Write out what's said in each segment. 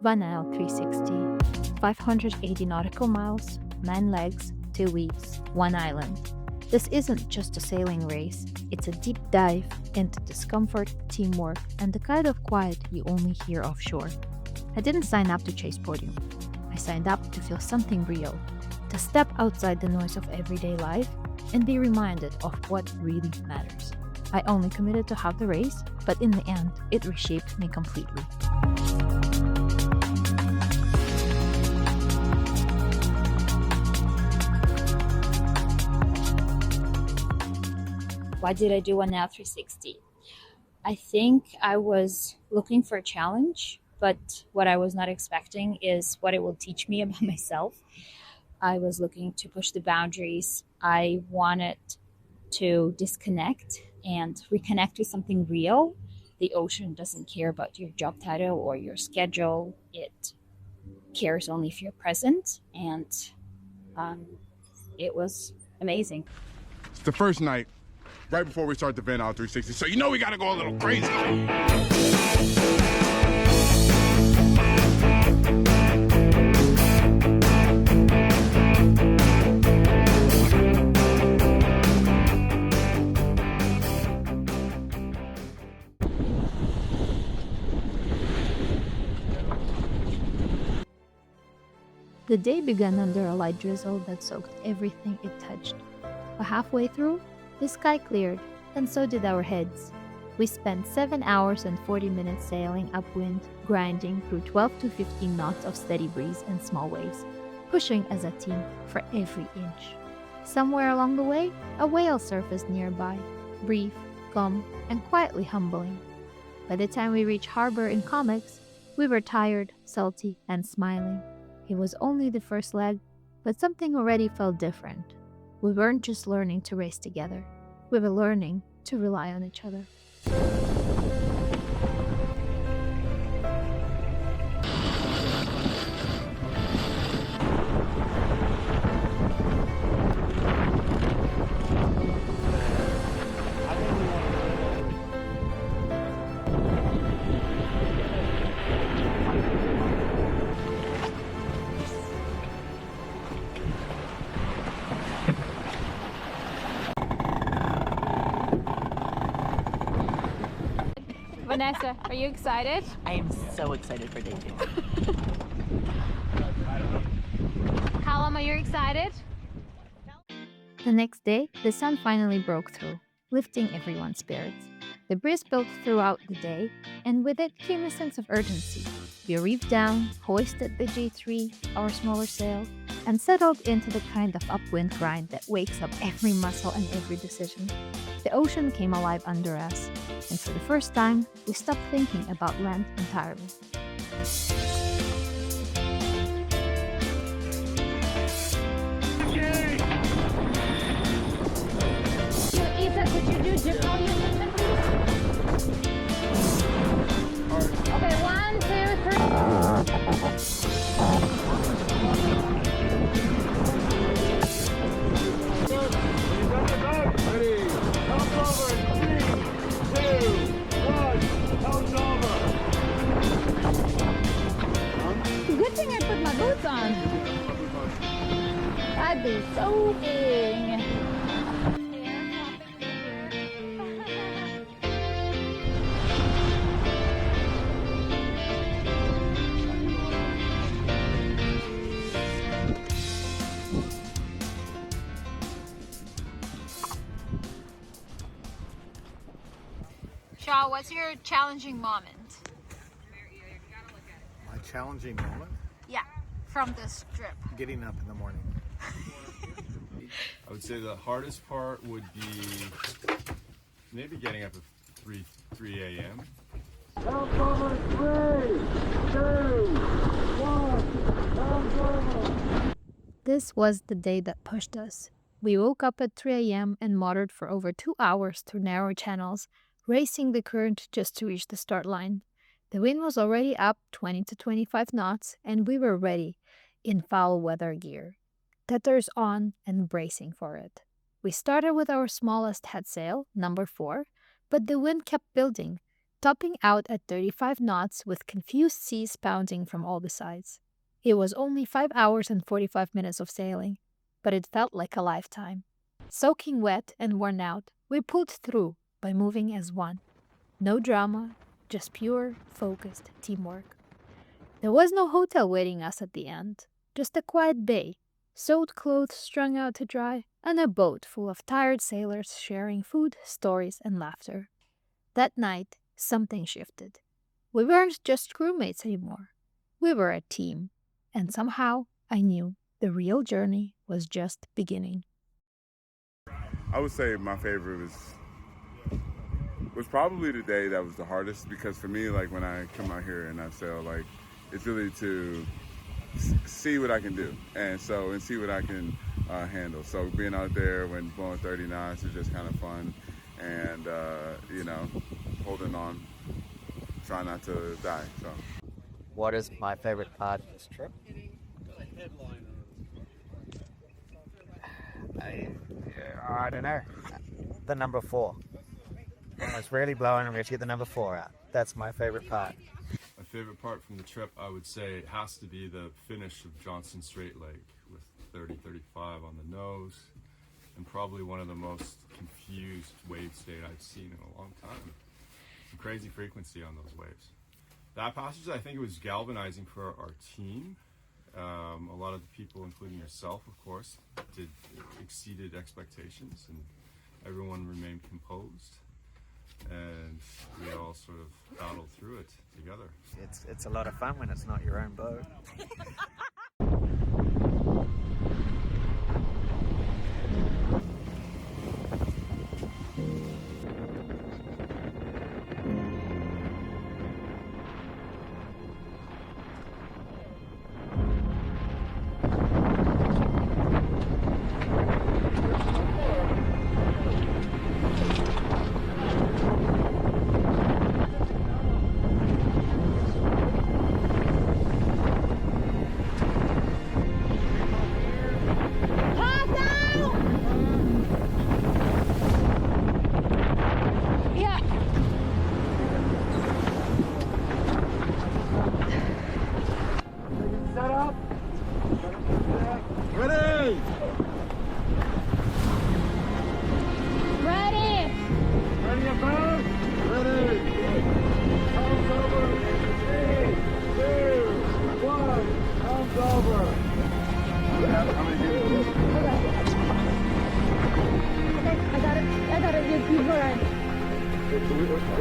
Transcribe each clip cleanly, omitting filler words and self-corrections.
VanIsle 360, 580 nautical miles, 9 legs, 2 weeks, 1 island. This isn't just a sailing race, it's a deep dive into discomfort, teamwork, and the kind of quiet you only hear offshore. I didn't sign up to chase podium. I signed up to feel something real, to step outside the noise of everyday life and be reminded of what really matters. I only committed to half the race, but in the end, it reshaped me completely. Why did I do VanIsle 360? I think I was looking for a challenge, but what I was not expecting is what it will teach me about myself. I was looking to push the boundaries. I wanted to disconnect and reconnect with something real. The ocean doesn't care about your job title or your schedule. It cares only if you're present, and it was amazing. It's the first night, right before we start the VanIsle 360, so you know we gotta go a little crazy. The day began under a light drizzle that soaked everything it touched. But halfway through, the sky cleared, and so did our heads. We spent 7 hours and 40 minutes sailing upwind, grinding through 12 to 15 knots of steady breeze and small waves, pushing as a team for every inch. Somewhere along the way, a whale surfaced nearby, brief, calm, and quietly humbling. By the time we reached harbor in Comics, we were tired, salty, and smiling. It was only the first leg, but something already felt different. We weren't just learning to race together. We were learning to rely on each other. Vanessa, are you excited? I am so excited for day 2. Callum, are you excited? The next day, the sun finally broke through, lifting everyone's spirits. The breeze built throughout the day, and with it came a sense of urgency. We reefed down, hoisted the J3, our smaller sail, and settled into the kind of upwind grind that wakes up every muscle and every decision. The ocean came alive under us, and for the first time, we stopped thinking about land entirely. Isa, could you do dip movement, please? Okay, 1, 2, 3. Ready? Help over in 3, 2, 1. Help over. Good thing I put my boots on. I'd be soaking. Shaw, what's your challenging moment? My challenging moment? Yeah, from this trip. Getting up in the morning. I would say the hardest part would be maybe getting up at 3 a.m. Help over 3, 2, 1. Help over. This was the day that pushed us. We woke up at 3 a.m. and motored for over 2 hours through narrow channels, racing the current just to reach the start line. The wind was already up 20 to 25 knots, and we were ready, in foul weather gear. Tethers on and bracing for it. We started with our smallest head sail, number 4, But the wind kept building, topping out at 35 knots with confused seas pounding from all the sides. It was only 5 hours and 45 minutes of sailing, but it felt like a lifetime. Soaking wet and worn out, we pulled through by moving as one. No drama, just pure, focused teamwork. There was no hotel waiting us at the end, just a quiet bay, soaked clothes strung out to dry, and a boat full of tired sailors sharing food, stories, and laughter. That night, something shifted. We weren't just crewmates anymore. We were a team, and somehow I knew the real journey was just beginning. I would say my favorite was probably the day that was the hardest, because for me, like when I come out here and I sail, like it's really to see what I can do and see what I can handle. So being out there when blowing 30 knots is just kind of fun, and holding on, trying not to die. So what is my favorite part of this trip? I don't know. The number 4. When it's really blowing and we have to get the number 4 out. That's my favorite part. My favorite part from the trip, I would say, it has to be the finish of Johnson Strait Lake with 30-35 on the nose, and probably one of the most confused wave state I've seen in a long time. Some crazy frequency on those waves. That passage, I think it was galvanizing for our team. A lot of the people, including yourself, of course, exceeded expectations, and everyone remained composed, and we all sort of battled through it together. It's a lot of fun when it's not your own boat.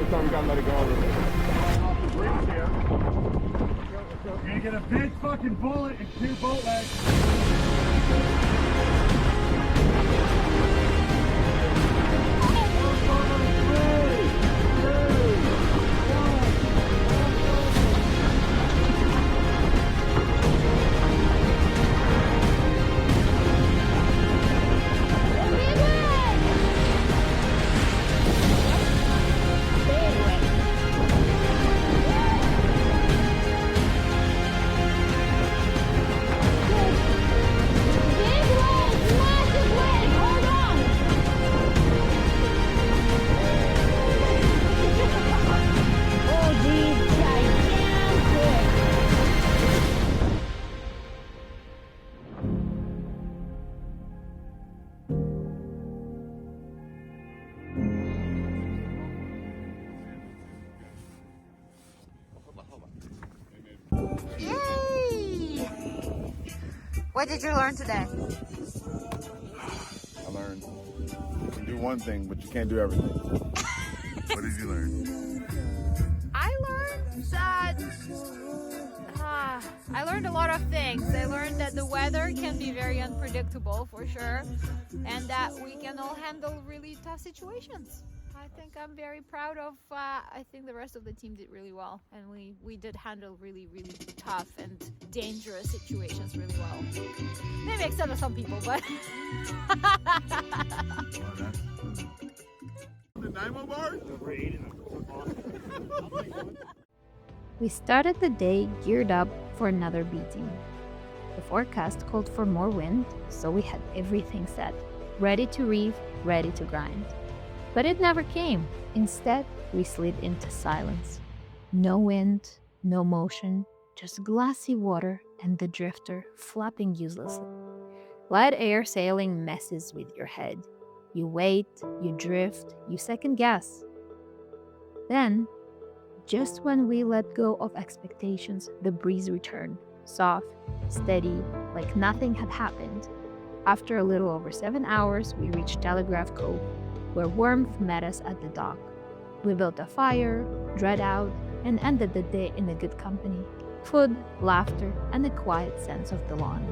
It's time we gotta let it go over. Off the bridge here. You're gonna get a big fucking bullet and 2 boat legs. Yay! What did you learn today? I learned you can do one thing, but you can't do everything. What did you learn? I learned a lot of things. I learned that the weather can be very unpredictable for sure, and that we can all handle really tough situations. I think I'm very proud of, I think the rest of the team did really well, and we did handle really, really tough and dangerous situations really well. Maybe except for some people, but... We started the day geared up for another beating. The forecast called for more wind, so we had everything set, ready to reef, ready to grind. But it never came. Instead, we slid into silence. No wind, no motion, just glassy water and the drifter flapping uselessly. Light air sailing messes with your head. You wait, you drift, you second guess. Then, just when we let go of expectations, the breeze returned, soft, steady, like nothing had happened. After a little over 7 hours, we reached Telegraph Cove, where warmth met us at the dock. We built a fire, dried out, and ended the day in a good company. Food, laughter, and a quiet sense of the lawn.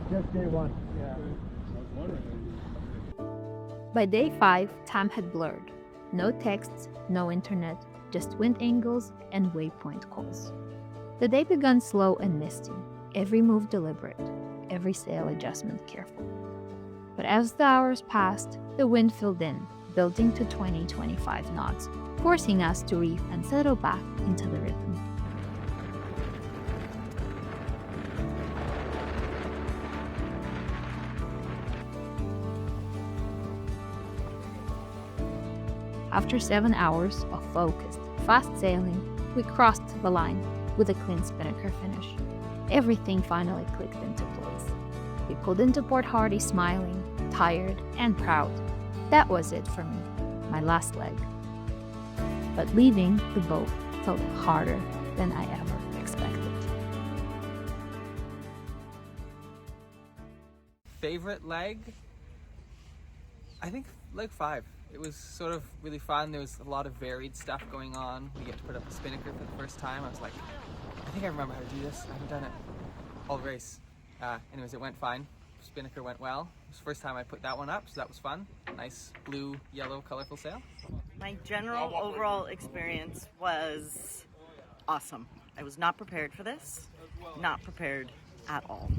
Just day one. By day 5, time had blurred. No texts, no internet, just wind angles and waypoint calls. The day began slow and misty, every move deliberate, every sail adjustment careful. But as the hours passed, the wind filled in, building to 20-25 knots, forcing us to reef and settle back into the rhythm. After 7 hours of focused, fast sailing, we crossed the line with a clean spinnaker finish. Everything finally clicked into place. We pulled into Port Hardy smiling, tired, and proud. That was it for me, my last leg. But leaving the boat felt harder than I ever expected. Favorite leg? I think leg 5. It was sort of really fun. There was a lot of varied stuff going on. We get to put up a spinnaker for the first time. I was like, I think I remember how to do this. I haven't done it all race. Anyways, it went fine. Spinnaker went well. It was the first time I put that one up, so that was fun. Nice blue, yellow, colorful sail. My general overall experience was awesome. I was not prepared for this. Not prepared at all.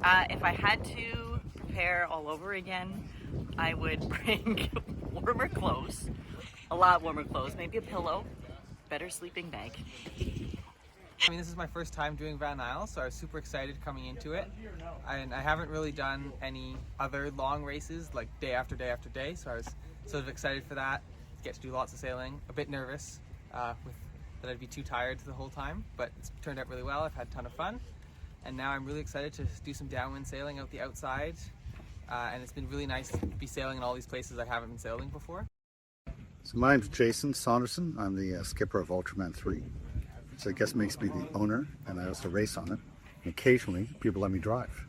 If I had to prepare all over again, I would bring warmer clothes, a lot warmer clothes, maybe a pillow, better sleeping bag. I mean, this is my first time doing VanIsle, so I was super excited coming into it. And I haven't really done any other long races, like day after day after day, so I was sort of excited for that. Get to do lots of sailing, a bit nervous that I'd be too tired the whole time, but it's turned out really well. I've had a ton of fun. And now I'm really excited to do some downwind sailing out the outside. And it's been really nice to be sailing in all these places I haven't been sailing before. So my name's Jason Saunderson. I'm the skipper of Ultraman 3. So I guess makes me the owner, and I also race on it. And occasionally, people let me drive.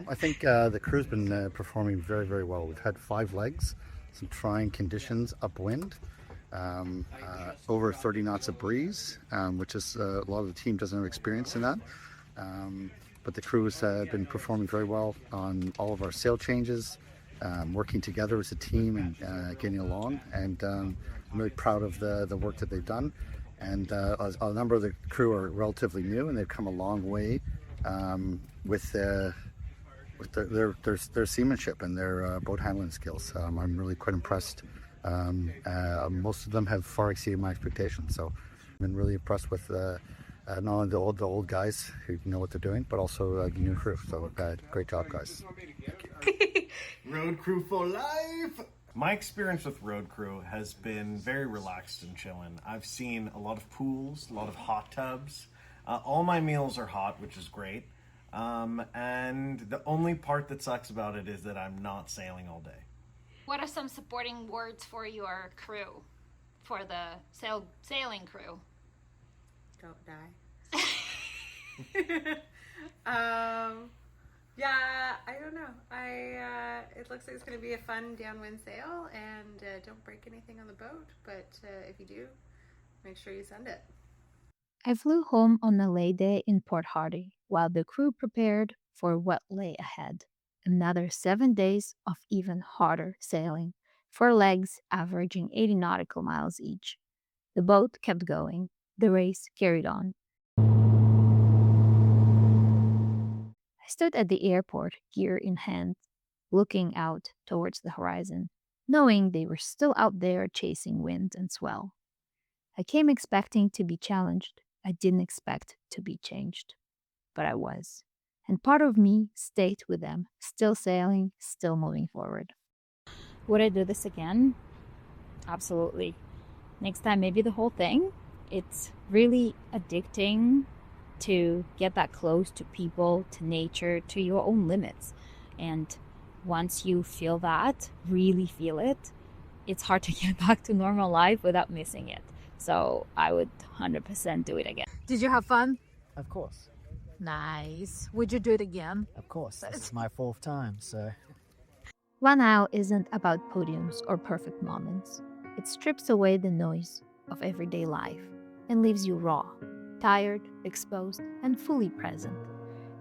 I think the crew's been performing very, very well. We've had 5 legs, some trying conditions upwind, over 30 knots of breeze, which is a lot of the team doesn't have experience in that. But the crew has been performing very well on all of our sail changes, working together as a team and getting along. And I'm really proud of the work that they've done. And a number of the crew are relatively new, and they've come a long way with their seamanship and their boat handling skills. I'm really quite impressed. Most of them have far exceeded my expectations. So I've been really impressed with not only the old guys who know what they're doing, but also the new crew. So great job, guys. Road crew for life! My experience with road crew has been very relaxed and chilling. I've seen a lot of pools, a lot of hot tubs. All my meals are hot, which is great. And the only part that sucks about it is that I'm not sailing all day. What are some supporting words for your crew, for the sailing crew? Don't die. Yeah, I don't know. It looks like it's going to be a fun downwind sail, and don't break anything on the boat. But if you do, make sure you send it. I flew home on a lay day in Port Hardy while the crew prepared for what lay ahead. Another 7 days of even harder sailing, 4 legs averaging 80 nautical miles each. The boat kept going. The race carried on. I stood at the airport, gear in hand, looking out towards the horizon. knowing they were still out there chasing wind and swell. I came expecting to be challenged. I didn't expect to be changed, but I was. And part of me stayed with them, still sailing, still moving forward. Would I do this again? Absolutely. Next time, maybe the whole thing. It's really addicting to get that close to people, to nature, to your own limits. And once you feel that, really feel it, it's hard to get back to normal life without missing it. So I would 100% do it again. Did you have fun? Of course. Nice. Would you do it again? Of course. This is my 4th time, so. VanIsle isn't about podiums or perfect moments. It strips away the noise of everyday life and leaves you raw, tired, exposed, and fully present.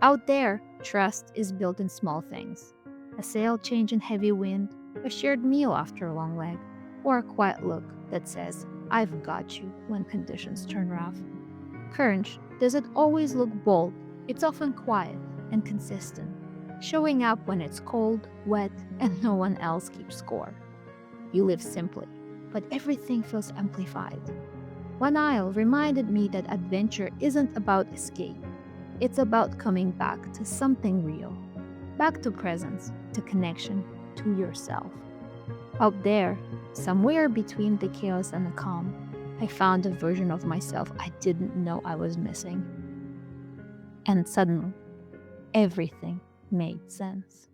Out there, trust is built in small things. A sail change in heavy wind, a shared meal after a long leg, or a quiet look that says, "I've got you," when conditions turn rough. Courage doesn't always look bold. It's often quiet and consistent, showing up when it's cold, wet, and no one else keeps score. You live simply, but everything feels amplified. VanIsle reminded me that adventure isn't about escape. It's about coming back to something real, back to presence, to connection, to yourself. Out there, somewhere between the chaos and the calm, I found a version of myself I didn't know I was missing. And suddenly, everything made sense.